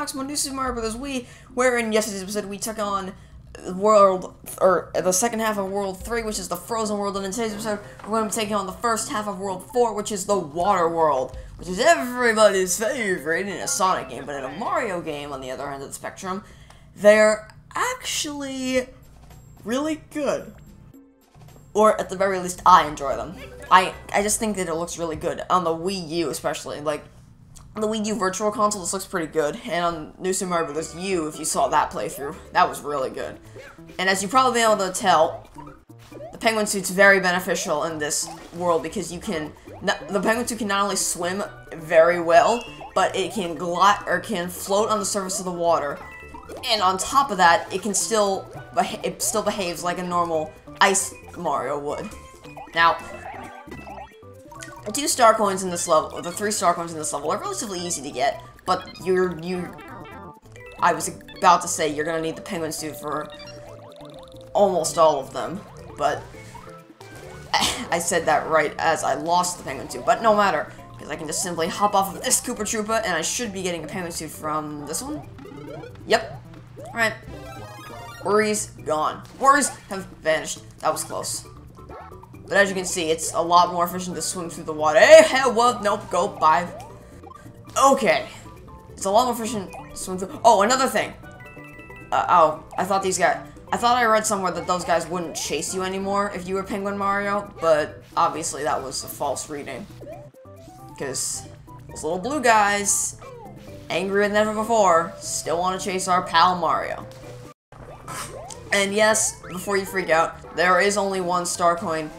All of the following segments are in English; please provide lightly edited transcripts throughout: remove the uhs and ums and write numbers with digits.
back to my new Super Mario Bros. Wii, where in yesterday's episode we took on the second half of World 3, which is the Frozen World, and in today's episode, we're going to be taking on the first half of World 4, which is the Water World, which is everybody's favorite in a Sonic game, but in a Mario game, on the other end of the spectrum, they're actually really good. Or, at the very least, I enjoy them. I just think that it looks really good, on the Wii U especially, like, on the Wii U Virtual Console, this looks pretty good, and on New Super Mario Bros. U, if you saw that playthrough, that was really good. And as you've probably been able to tell, the penguin suit's very beneficial in this world, because the penguin suit can not only swim very well, but it can can float on the surface of the water, and on top of that, it still behaves like a normal Ice Mario would. Now, the 2 star coins in this level, or the 3 star coins in this level, are relatively easy to get, but I was about to say you're gonna need the penguin suit for almost all of them, but I said that right as I lost the penguin suit, but no matter, because I can just simply hop off of this Koopa Troopa, and I should be getting a penguin suit from this one. Yep. Alright. Worries gone. Worries have vanished. That was close. But as you can see, it's a lot more efficient to swim through the water. Hey, hell, what? Nope, go, bye. Okay. It's a lot more efficient to swim through. Oh, another thing. I thought I read somewhere that those guys wouldn't chase you anymore if you were Penguin Mario, but obviously that was a false reading. Because those little blue guys, angrier than ever before, still want to chase our pal Mario. And yes, before you freak out, there is only 1 star coin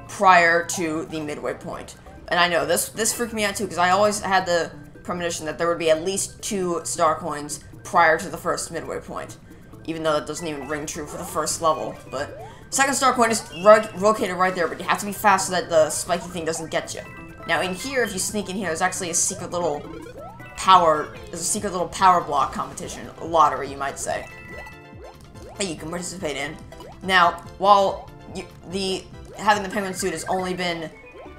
prior to the midway point. And I know, this freaked me out too, because I always had the premonition that there would be at least 2 star coins prior to the first midway point. Even though that doesn't even ring true for the first level. But, 2nd star coin is located right there, but you have to be fast so that the spiky thing doesn't get you. Now in here, if you sneak in here, there's actually a secret little power block competition, a lottery you might say, that you can participate in. Now, while having the penguin suit has only been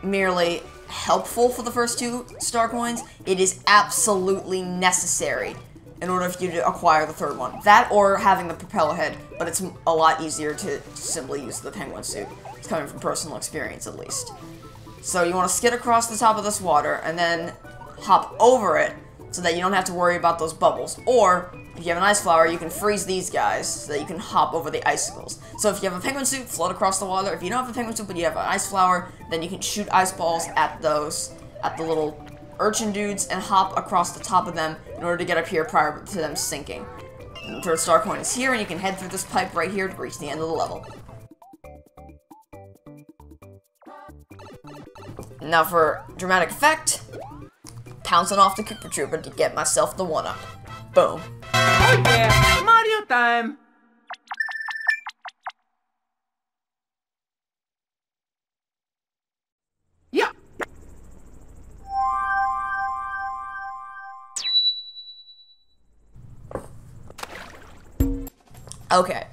merely helpful for the first 2 star coins, it is absolutely necessary in order for you to acquire the 3rd one. That or having the propeller head, but it's a lot easier to simply use the penguin suit. It's coming from personal experience, at least. So you want to skid across the top of this water, and then hop over it, so that you don't have to worry about those bubbles. Or, if you have an ice flower, you can freeze these guys, so that you can hop over the icicles. So if you have a penguin suit, float across the water. If you don't have a penguin suit, but you have an ice flower, then you can shoot ice balls at the little urchin dudes, and hop across the top of them in order to get up here prior to them sinking. And the 3rd star coin is here, and you can head through this pipe right here to reach the end of the level. Now for dramatic effect, pouncing off the Koopa Troopa to get myself the 1-up. Boom. Oh yeah, Mario time! Yeah. Okay.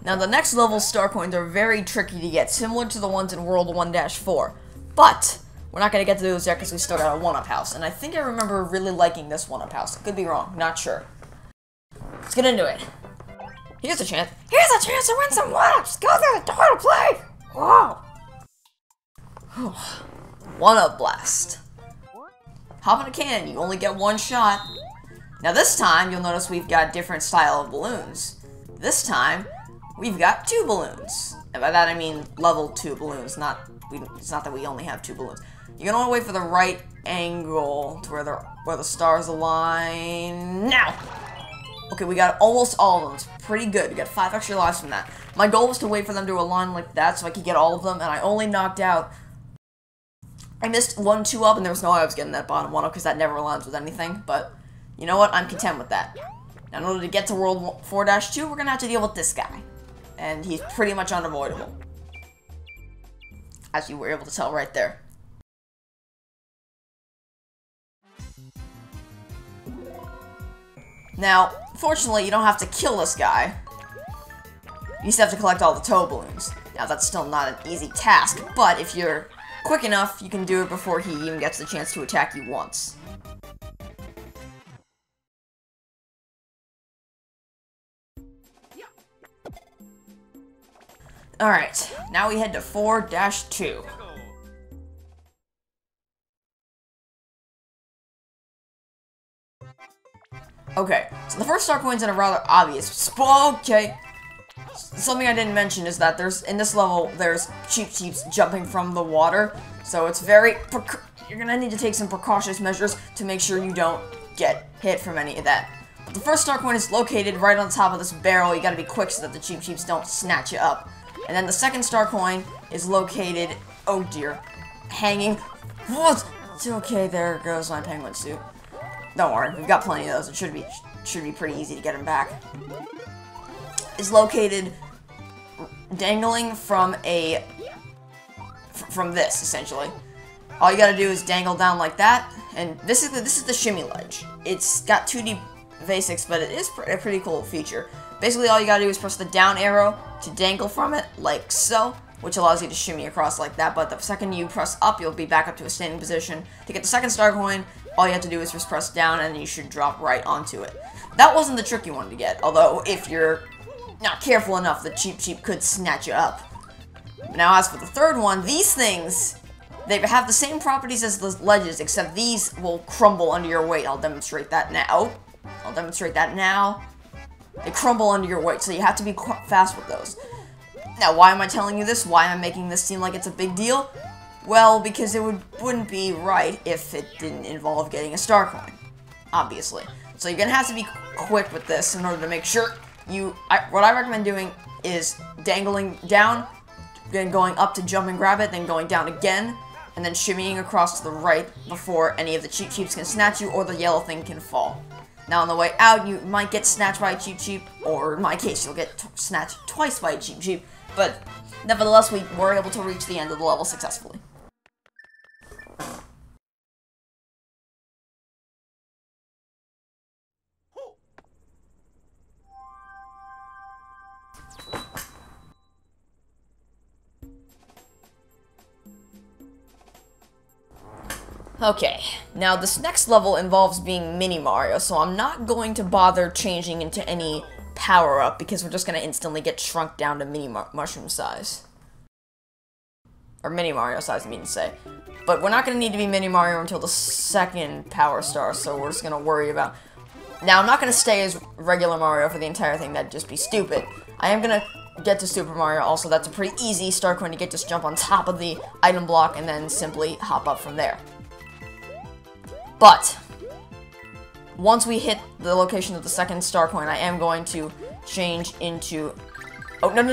Now the next level's star coins are very tricky to get, similar to the ones in World 1-4. But we're not going to get to those yet because we still got a 1-up house. And I think I remember really liking this 1-up house. I could be wrong. Not sure. Let's get into it. Here's a chance. Here's a chance to win some 1-ups! Go through the door to play! Whoa! 1-up blast. Hop in a cannon. You only get 1 shot. Now this time, you'll notice we've got different style of balloons. This time, we've got 2 balloons. And by that I mean level 2 balloons, it's not that we only have 2 balloons. You're gonna want to wait for the right angle to where the stars align. Now! Okay, we got almost all of them. It's pretty good. We got 5 extra lives from that. My goal was to wait for them to align like that so I could get all of them, and I only knocked out... I missed 1 2-up, and there was no way I was getting that bottom 1-up because that never aligns with anything, but you know what? I'm content with that. Now, in order to get to World 4-2, we're gonna have to deal with this guy. And he's pretty much unavoidable. As you were able to tell right there. Now, fortunately, you don't have to kill this guy. You just have to collect all the tow balloons. Now, that's still not an easy task, but if you're quick enough, you can do it before he even gets the chance to attack you once. Alright, now we head to 4-2. Okay, so the first star coin's in a rather obvious okay. Something I didn't mention is that in this level, there's Cheeps jumping from the water, so it's very, you're gonna need to take some precautious measures to make sure you don't get hit from any of that. But the first star coin is located right on top of this barrel. You gotta be quick so that the Cheeps don't snatch you up. And then the second star coin is located, oh dear, hanging, what? It's okay, there goes my penguin suit. Don't worry, we've got plenty of those. It should be pretty easy to get him back. Is located dangling from this, essentially. All you gotta do is dangle down like that, and this is the shimmy ledge. It's got 2D basics, but it is a pretty cool feature. Basically, all you gotta do is press the down arrow to dangle from it, like so, which allows you to shimmy across like that, but the second you press up, you'll be back up to a standing position. To get the second star coin, all you have to do is just press down, and you should drop right onto it. That wasn't the trick you wanted to get, although if you're not careful enough, the Cheep could snatch you up. Now, as for the third one, these things, they have the same properties as the ledges, except these will crumble under your weight. I'll demonstrate that now. They crumble under your weight, so you have to be fast with those. Now, why am I telling you this? Why am I making this seem like it's a big deal? Well, because it wouldn't be right if it didn't involve getting a star coin, obviously. So you're gonna have to be quick with this in order to make sure what I recommend doing is dangling down, then going up to jump and grab it, then going down again, and then shimmying across to the right before any of the Cheeps can snatch you or the yellow thing can fall. Now on the way out, you might get snatched by a Cheep, or in my case, you'll get snatched twice by a Cheep, but nevertheless, we were able to reach the end of the level successfully. Okay, now this next level involves being Mini Mario, so I'm not going to bother changing into any power-up because we're just going to instantly get shrunk down to Mini Mushroom size. Or Mini Mario size, I mean to say. But we're not going to need to be Mini Mario until the second Power Star, so we're just going to worry about... Now, I'm not going to stay as regular Mario for the entire thing, that'd just be stupid. I am going to get to Super Mario, also that's a pretty easy star coin to get, just jump on top of the item block and then simply hop up from there. But, once we hit the location of the second star coin, I am going to change into... Oh, no.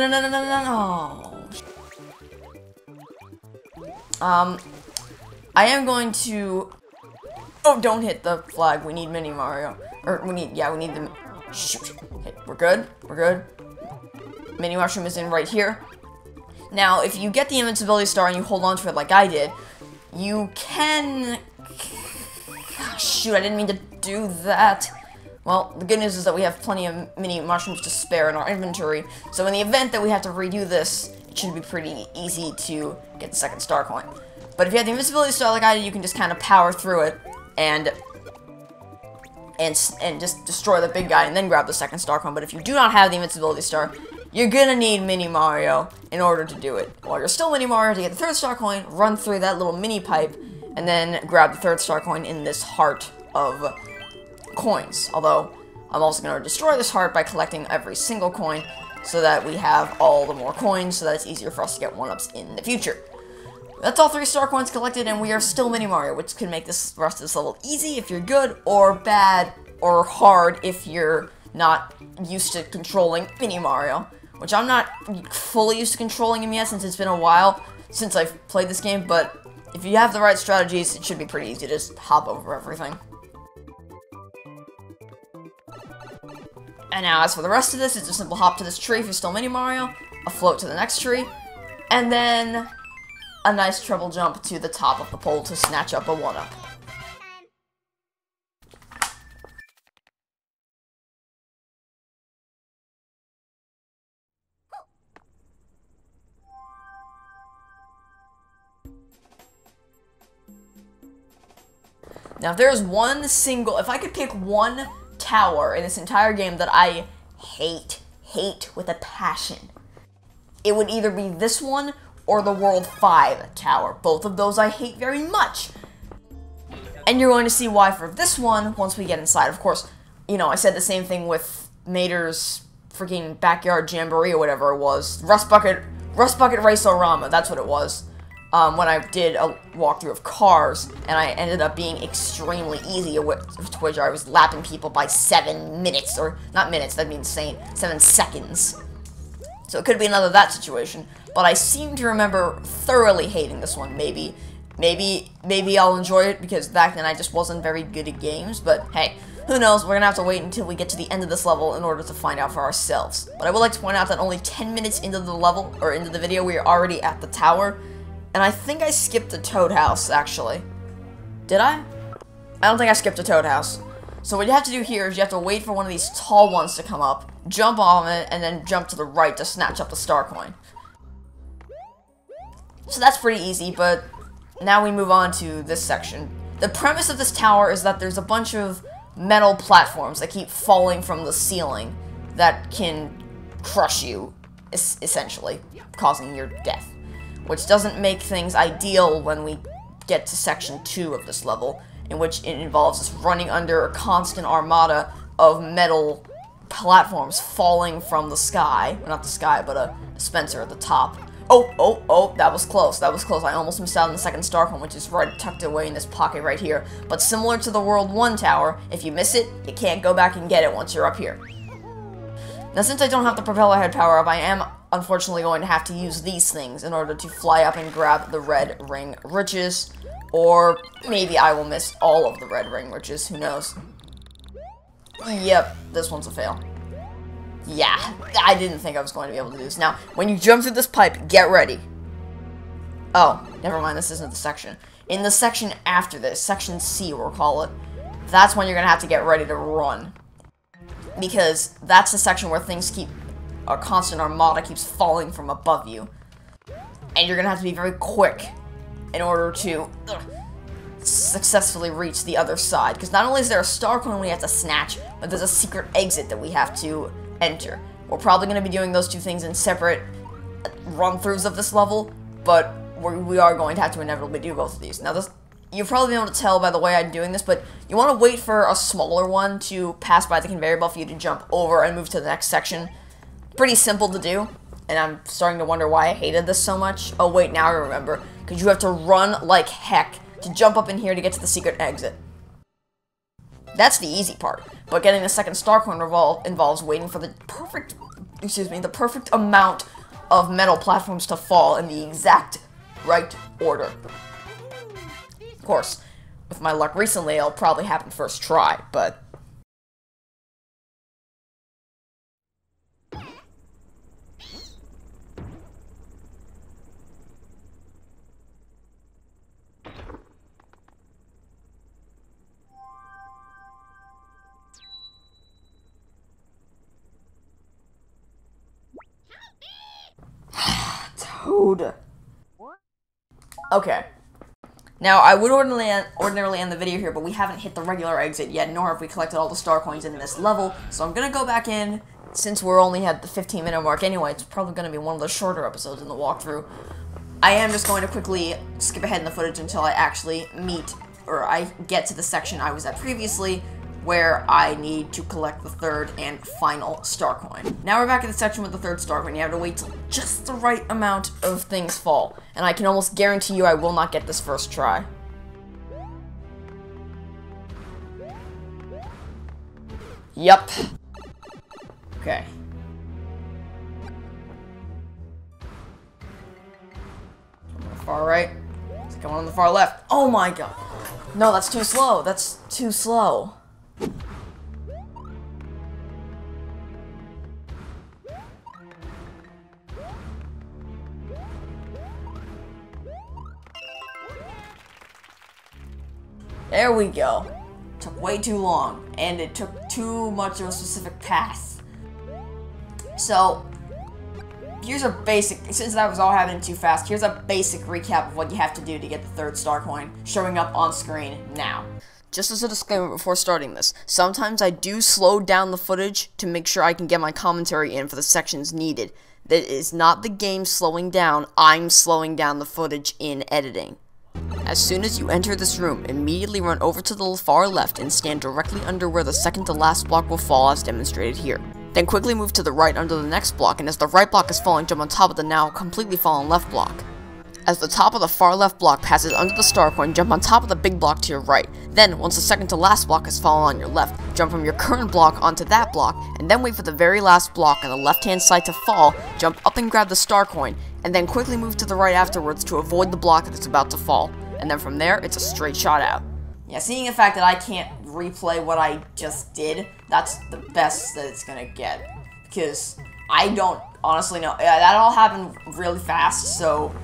I am going to... Oh, don't hit the flag. We need Mini Mario. Or, we need the... Shoot. Okay, we're good. Mini Mushroom is in right here. Now, if you get the Invincibility Star and you hold on to it like I did, you can... Shoot, I didn't mean to do that. Well, the good news is that we have plenty of Mini Mushrooms to spare in our inventory, so in the event that we have to redo this, it should be pretty easy to get the second star coin. But if you have the Invincibility Star like I did, you can just kind of power through it and just destroy the big guy and then grab the second star coin. But if you do not have the Invincibility Star, you're gonna need Mini Mario in order to do it. While you're still Mini Mario, to get the third star coin, run through that little mini pipe, and then grab the third star coin in this heart of coins. Although, I'm also going to destroy this heart by collecting every single coin, so that we have all the more coins, so that it's easier for us to get 1-ups in the future. That's all 3 star coins collected, and we are still Mini Mario, which can make this rest of this level easy if you're good, or bad, or hard if you're not used to controlling Mini Mario. Which I'm not fully used to controlling him yet, since it's been a while since I've played this game, but if you have the right strategies, it should be pretty easy to just hop over everything. And now, as for the rest of this, it's a simple hop to this tree if you're still Mini Mario, a float to the next tree, and then a nice treble jump to the top of the pole to snatch up a 1-up. Now, if there's if I could pick one tower in this entire game that I hate with a passion, it would either be this one or the World 5 tower. Both of those I hate very much. And you're going to see why for this one once we get inside. Of course, you know, I said the same thing with Mater's freaking backyard jamboree or whatever it was. Rust Bucket Race-O-Rama, that's what it was. When I did a walkthrough of cars, and I ended up being extremely easy, to which I was lapping people by 7 minutes, or not minutes, that'd be insane, 7 seconds. So it could be another that situation, but I seem to remember thoroughly hating this one. Maybe I'll enjoy it, because back then I just wasn't very good at games, but hey, who knows, we're gonna have to wait until we get to the end of this level in order to find out for ourselves. But I would like to point out that only 10 minutes into the level, or into the video, we are already at the tower, and I think I skipped the Toad House, actually. Did I? I don't think I skipped the Toad House. So what you have to do here is you have to wait for one of these tall ones to come up, jump on it, and then jump to the right to snatch up the star coin. So that's pretty easy, but now we move on to this section. The premise of this tower is that there's a bunch of metal platforms that keep falling from the ceiling that can crush you, essentially, causing your death. Which doesn't make things ideal when we get to section 2 of this level, in which it involves us running under a constant armada of metal platforms falling from the sky. Well, not the sky, but a dispenser at the top. Oh, that was close, that was close. I almost missed out on the second star coin, which is right tucked away in this pocket right here. But similar to the World 1 tower, if you miss it, you can't go back and get it once you're up here. Now, since I don't have the propeller head power-up, I am unfortunately going to have to use these things in order to fly up and grab the red ring riches, or maybe I will miss all of the red ring riches, who knows. Yep, this one's a fail. Yeah, I didn't think I was going to be able to do this. Now, when you jump through this pipe, get ready. Oh, never mind, this isn't the section. In the section after this, section C, we'll call it, that's when you're going to have to get ready to run. Because that's the section where things keep, a constant armada keeps falling from above you. And you're going to have to be very quick in order to successfully reach the other side. Because not only is there a star coin we have to snatch, but there's a secret exit that we have to enter. We're probably going to be doing those two things in separate run-throughs of this level, but we are going to have to inevitably do both of these. Now, you'll probably be able to tell by the way I'm doing this, but you want to wait for a smaller one to pass by the conveyor belt for you to jump over and move to the next section. Pretty simple to do, and I'm starting to wonder why I hated this so much. Oh wait, now I remember, because you have to run like heck to jump up in here to get to the secret exit. That's the easy part, but getting the second star coin involves waiting for the perfect amount of metal platforms to fall in the exact right order. Of course, with my luck recently, it'll probably happen first try, but... Toad. Okay. Now, I would ordinarily end the video here, but we haven't hit the regular exit yet, nor have we collected all the star coins in this level, so I'm gonna go back in. Since we're only at the 15-minute mark anyway, it's probably gonna be one of the shorter episodes in the walkthrough. I am just going to quickly skip ahead in the footage until I actually meet, or I get to the section I was at previously, where I need to collect the third and final star coin. Now we're back in the section with the third star coin. You have to wait till just the right amount of things fall, and I can almost guarantee you I will not get this first try. Yup. Okay. On the far right. Is it going on the far left? Oh my god. No, that's too slow. That's too slow. There we go. Took way too long, and it took too much of a specific path. So, here's a basic, since that was all happening too fast, here's a basic recap of what you have to do to get the third star coin showing up on screen now. Just as a disclaimer before starting this, sometimes I do slow down the footage to make sure I can get my commentary in for the sections needed. That is not the game slowing down, I'm slowing down the footage in editing. As soon as you enter this room, immediately run over to the far left and stand directly under where the second to last block will fall as demonstrated here. Then quickly move to the right under the next block, and as the right block is falling, jump on top of the now completely fallen left block. As the top of the far left block passes under the star coin, jump on top of the big block to your right. Then, once the second to last block has fallen on your left, jump from your current block onto that block, and then wait for the very last block on the left-hand side to fall, jump up and grab the star coin, and then quickly move to the right afterwards to avoid the block that is about to fall. And then from there, it's a straight shot out. Yeah, seeing the fact that I can't replay what I just did, that's the best that it's gonna get. Because I don't honestly know. That all happened really fast, so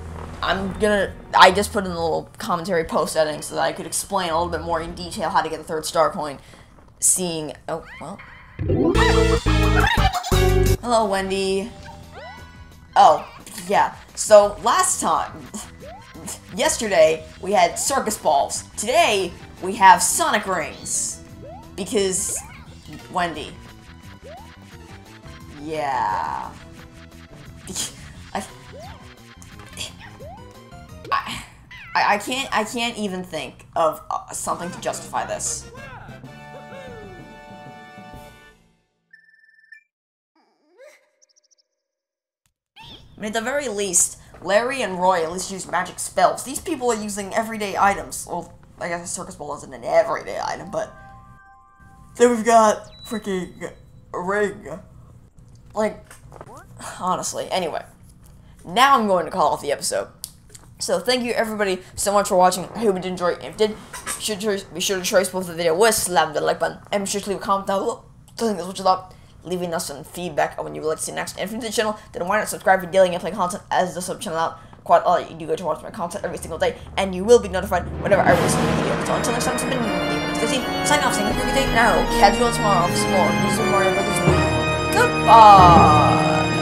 I just put in a little commentary post-editing so that I could explain a little bit more in detail how to get the third star coin. Seeing, oh, well. Hello, Wendy. Oh, yeah. So, yesterday, we had circus balls. Today, we have Sonic rings. Because, Wendy. Yeah. I can't even think of something to justify this. I mean, at the very least, Larry and Roy at least use magic spells. These people are using everyday items. Well, I guess a circus ball isn't an everyday item, but then we've got freaking a ring. Like, honestly. Anyway, now I'm going to call off the episode. So thank you everybody so much for watching. I hope you did enjoy it. If you did, be sure to trace both the video with slam the like button and be sure to leave a comment down below telling us what you thought, leaving us some feedback on when you would like to see next. And if you're new to the channel, then why not subscribe for daily gameplay content as the sub channel out. Quite all you do go to watch my content every single day, and you will be notified whenever I release a new video. So until next time, it's been me, sign off, saying have a good day, and I will catch you all tomorrow for some more Super Mario Bros. Wii. Goodbye!